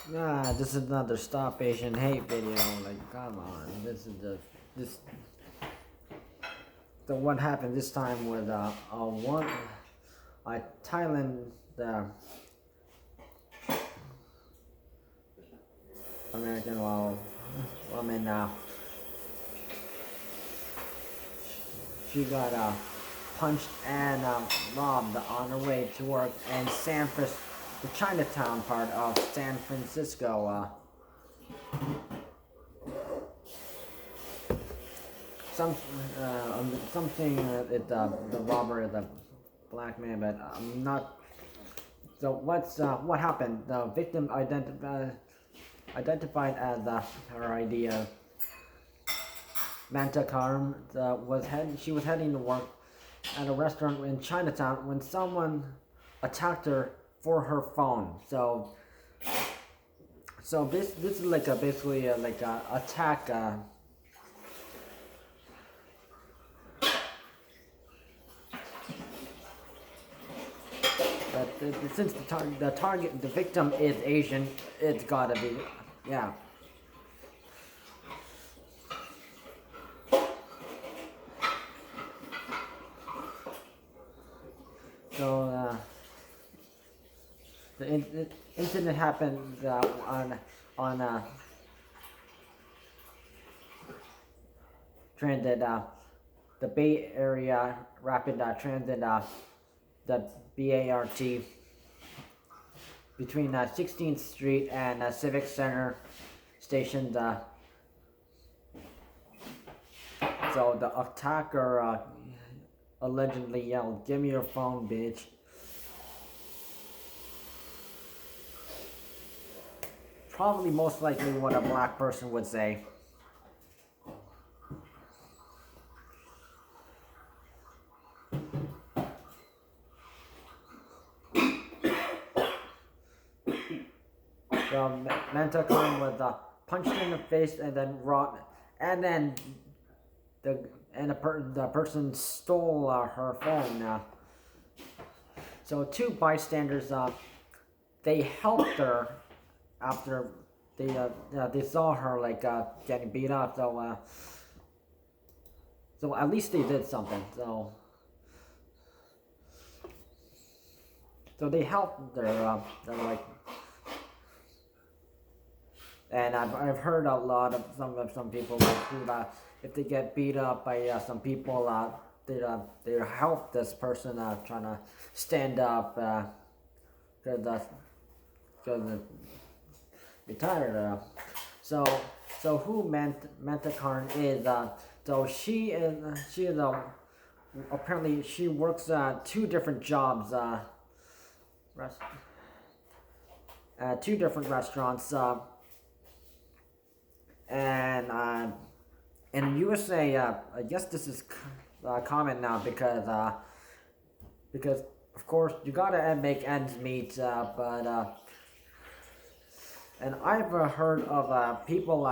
This is another Stop Asian Hate video. Like, come on, this is the what happened this time with one Thailand American woman. She got punched and robbed on her way to work in the Chinatown part of San Francisco. Something the robber is a black man, but I'm not. So what happened? The victim identified as her idea. Mantakarn she was heading to work at a restaurant in Chinatown when someone attacked her for her phone. So this is like basically like a attack. But since the victim is Asian, it's gotta be, yeah. So the incident happened on transit, the Bay Area Rapid Transit, the BART, between 16th Street and Civic Center stations. So the attacker allegedly yelled, "Give me your phone, bitch." Probably most likely what a black person would say. So Mantakarn was punched in the face and then the person stole her phone. So two bystanders they helped her after they saw her like getting beat up. So at least they did something. So they helped her. They're like. And I've heard a lot of some people who if they get beat up by some people, they help this person trying to stand up because they're tired. So who Mantakarn is? So she is apparently she works two different jobs. Two different restaurants. And in USA, I guess this is common now because of course you gotta make ends meet. But and I've heard of people.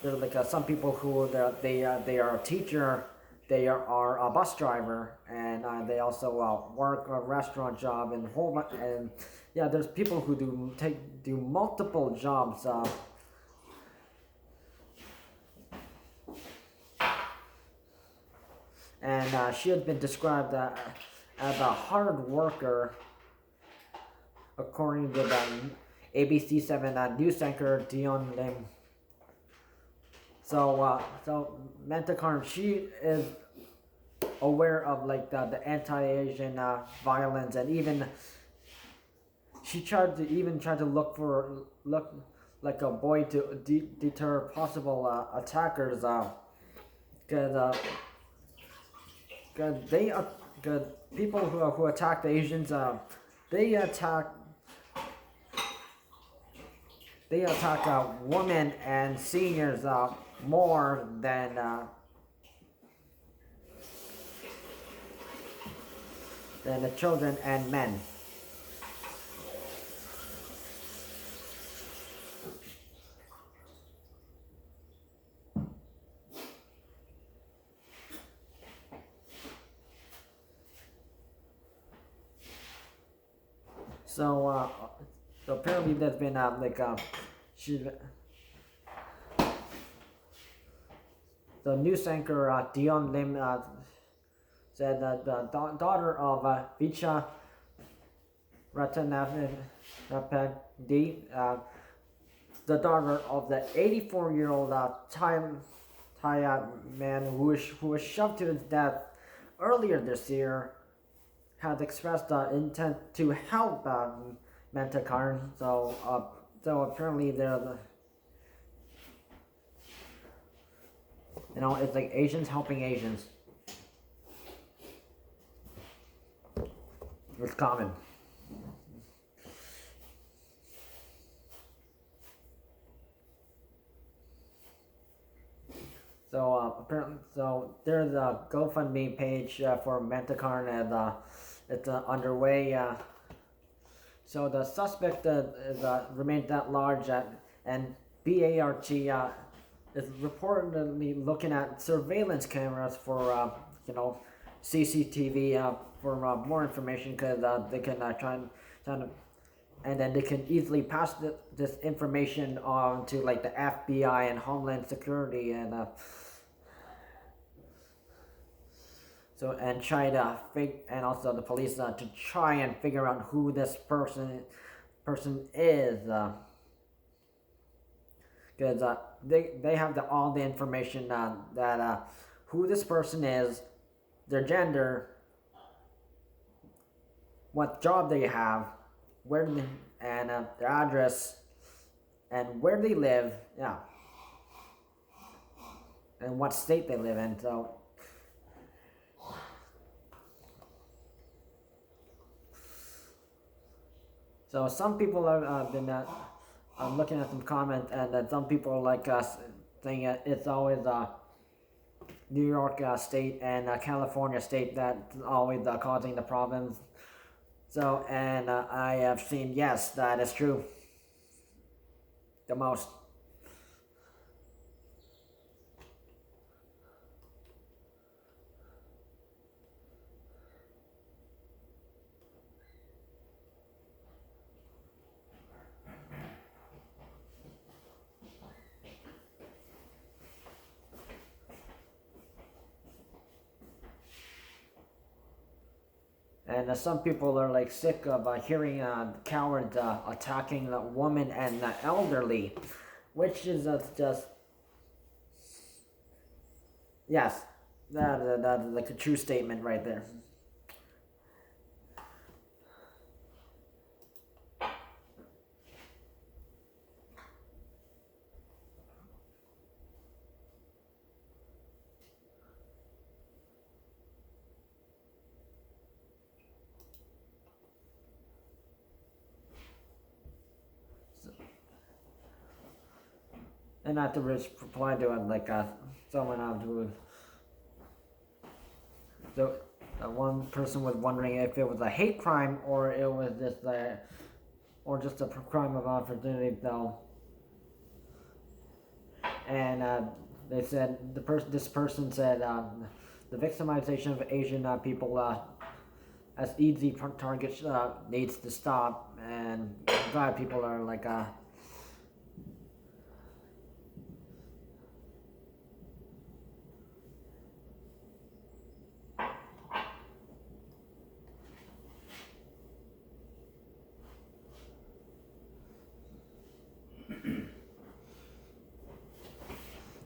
There like some people who they are a teacher, they are a bus driver, and they also work a restaurant job and yeah, there's people who do multiple jobs. And she had been described as a hard worker, according to the ABC7 news anchor Dion Lim. So Mantakarn, she is aware of like the anti-Asian violence, and even she tried to look like a boy to deter possible attackers, because people who attack the Asians, they attack women and seniors more than the children and men. So apparently there's been she, the news anchor Dion Lim said that the daughter of Vich Ratanapakdee, the daughter of the 84-year-old Thai man who was shoved to death earlier this year, had expressed the intent to help Mantakarn. So apparently it's like Asians helping Asians. It's common. So apparently, so there's a GoFundMe page for Mantakarn, and it's underway. So the suspect remains at large, and BART is reportedly looking at surveillance cameras for CCTV for more information, because they can try to, and then they can easily pass this information on to like the FBI and Homeland Security, and try to and also the police to try and figure out who this person is, because they have all the information that who this person is, their gender, what job they have, and their address, and where they live, yeah, and what state they live in. So some people have been looking at some comments, and some people like us saying it's always New York State and California State that's always causing the problems. So, and I have seen, yes, that is true. The most. And some people are like sick of hearing cowards attacking the woman and the elderly, which is just, yes, that is like a true statement right there. And not to reply to it like someone who. So one person was wondering if it was a hate crime or it was just a crime of opportunity, though. And they said this person said the victimization of Asian people as easy targets needs to stop, and I'm glad people are like.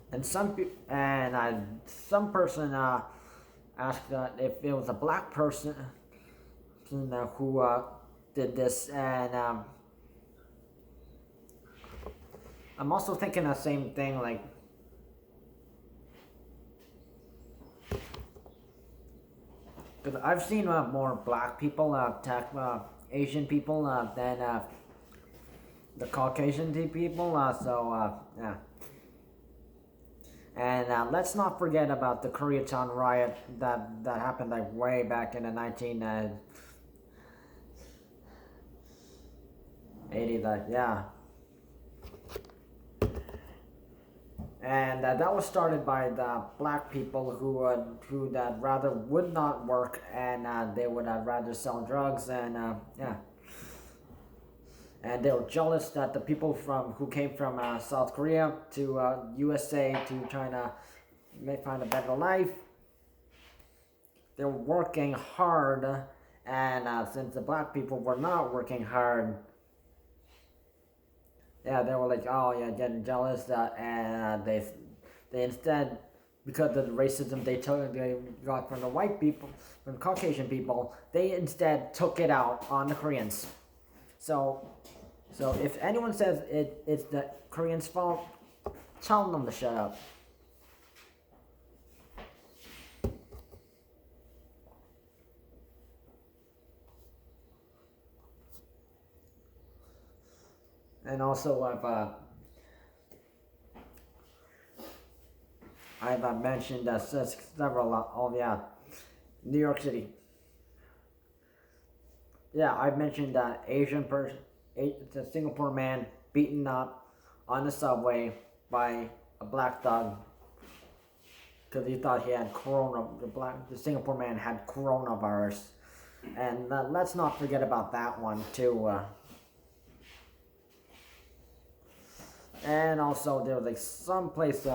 And some person asked if it was a black person who did this, and I'm also thinking the same thing, like. Because I've seen more black people attack Asian people than the Caucasian people, yeah. And let's not forget about the Koreatown riot that happened like way back in the 1980s. Yeah. And that was started by the black people who that rather would not work, and they would rather sell drugs, and yeah. and they were jealous that the people who came from South Korea to USA to China may find a better life. They were working hard, and since the black people were not working hard, yeah, they were like, oh yeah, getting jealous, and they instead, because of the racism they got from the white people, from Caucasian people, they instead took it out on the Koreans. So if anyone says it's the Koreans' fault, tell them to shut up. And also, I've mentioned several. New York City. Yeah, I've mentioned that Asian person, the Singapore man beaten up on the subway by a black thug because he thought he had the Singapore man had coronavirus, and let's not forget about that one too. And also there was like some place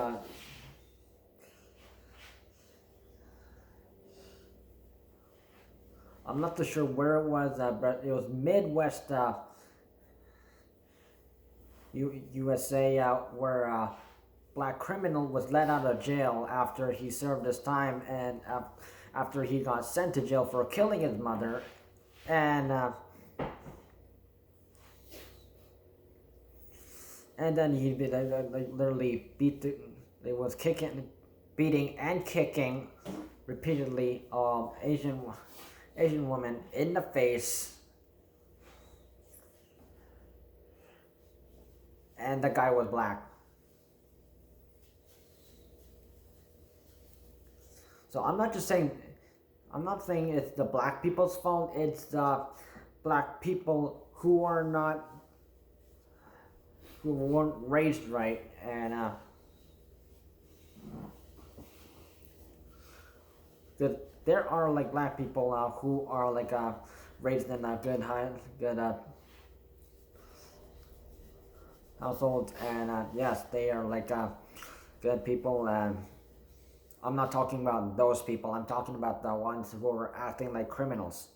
I'm not too sure where it was, but it was Midwest USA, where a black criminal was let out of jail after he served his time, and after he got sent to jail for killing his mother, and then he literally was beating and kicking repeatedly Asian woman in the face, and the guy was black. So I'm not saying it's the black people's fault. It's the black people who weren't raised right, and there are like black people who are like raised in a good households, and yes, they are like good people. I'm not talking about those people. I'm talking about the ones who are acting like criminals.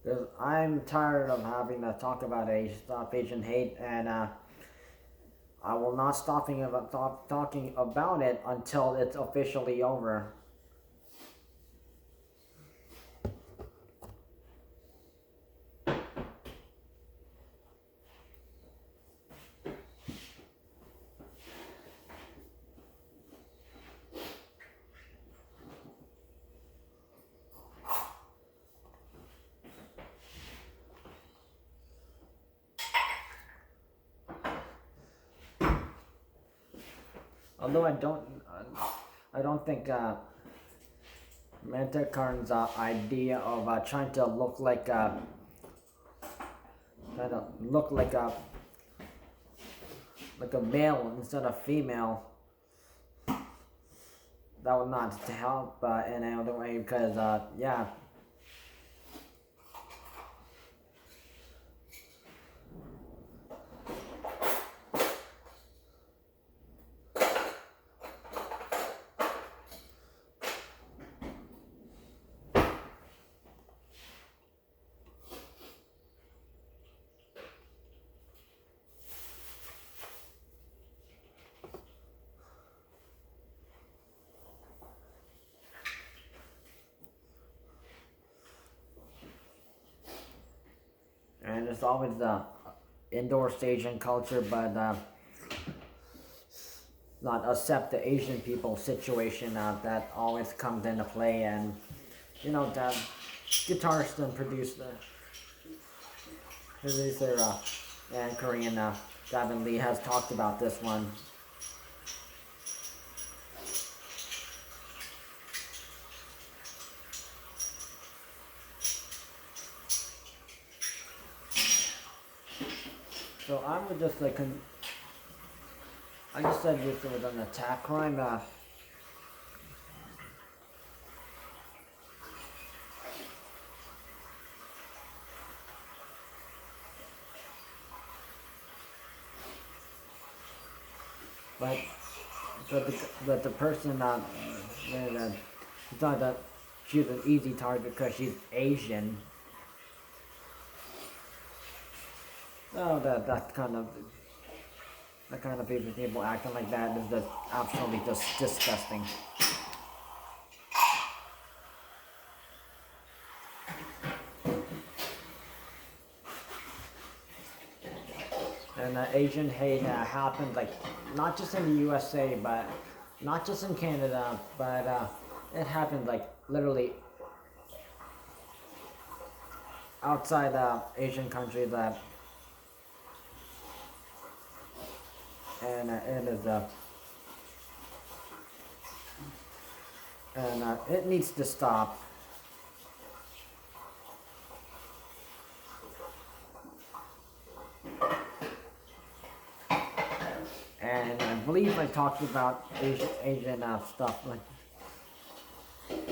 Because I'm tired of having to talk about Asian hate, and I will not stop talking about it until it's officially over. Although I don't think Mantakarn's idea of trying to look like a male instead of female, that would not help in any other way, because yeah. And it's always the indoor Asian culture, but not accept the Asian people situation that always comes into play. And you know, the guitarist and producer and Korean Gavin Lee has talked about this one. So I would just like, I just said this was an attack crime. But but the person he thought that she was an easy target because she's Asian. Oh, that kind of people acting like that is just absolutely just disgusting. And Asian hate happened like not just in the USA, but not just in Canada, but it happened like literally outside Asian countries. And it is and it needs to stop. And I believe I talked about Asian stuff like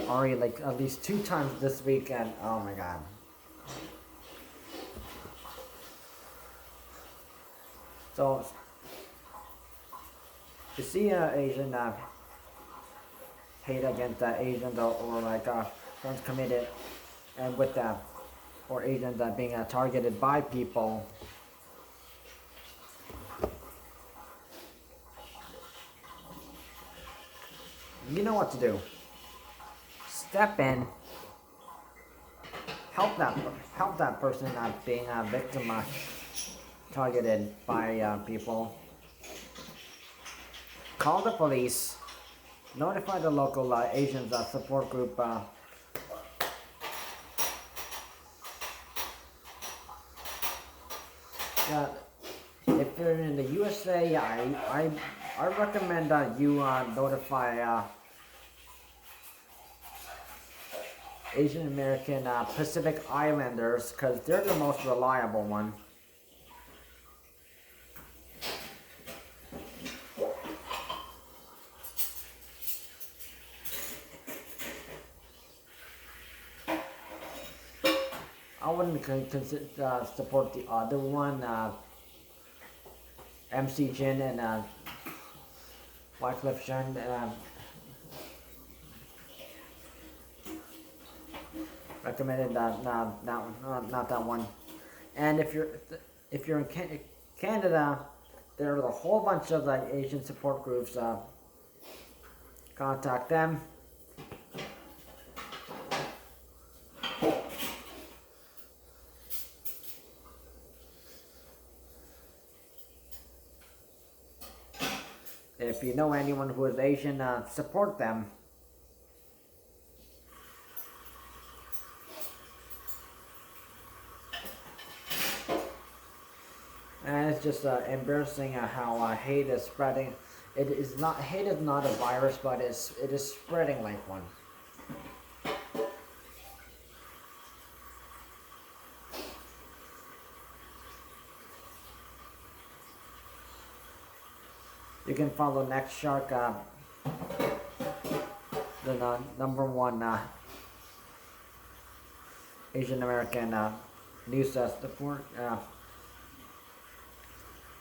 already like at least 2 times this week, and oh my god. So you see Asian hate against Asians or like crimes committed and with or Asians being targeted by people. You know what to do. Step in, help that person being a victim targeted by people. Call the police. Notify the local Asian support group. Yeah, if you're in the USA, I recommend you notify Asian American Pacific Islanders, because they're the most reliable one. I wouldn't support the other one, MC Jin and Wycliffe Jean. Recommended not that one. And if you're in Canada, there are a whole bunch of like Asian support groups. Contact them. If you know anyone who is Asian, support them. And it's just embarrassing how hate is spreading. Hate is not a virus, but it is spreading like one. You can follow Next Shark, the #1 Asian American news support,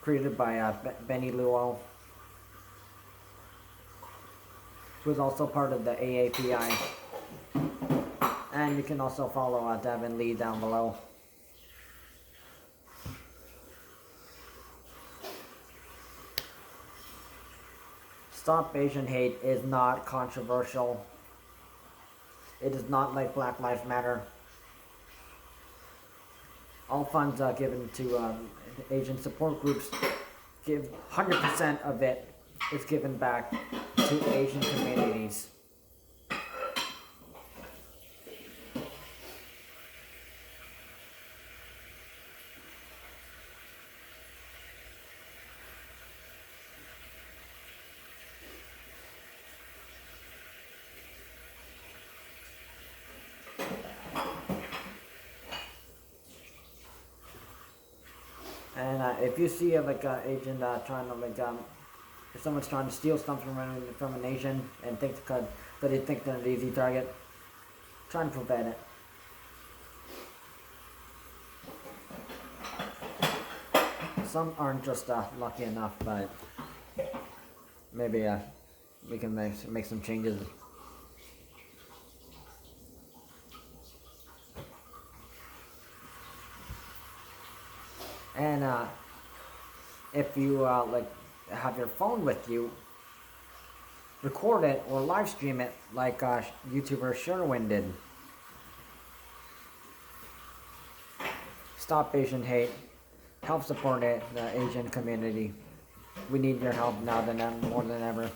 created by Benny Luo, who is also part of the AAPI. And you can also follow Devin Lee down below. Stop Asian hate is not controversial. It is not like Black Lives Matter. All funds given to Asian support groups, 100% of it is given back to Asian communities. And if you see like an agent trying to like if someone's trying to steal something from an Asian and think that they think they're an easy target, try and prevent it. Some aren't just lucky enough, but maybe we can make some changes. And if you like have your phone with you, record it or live stream it like YouTuber Sherwin did. Stop Asian hate. Help support it, the Asian community. We need your help now more than ever.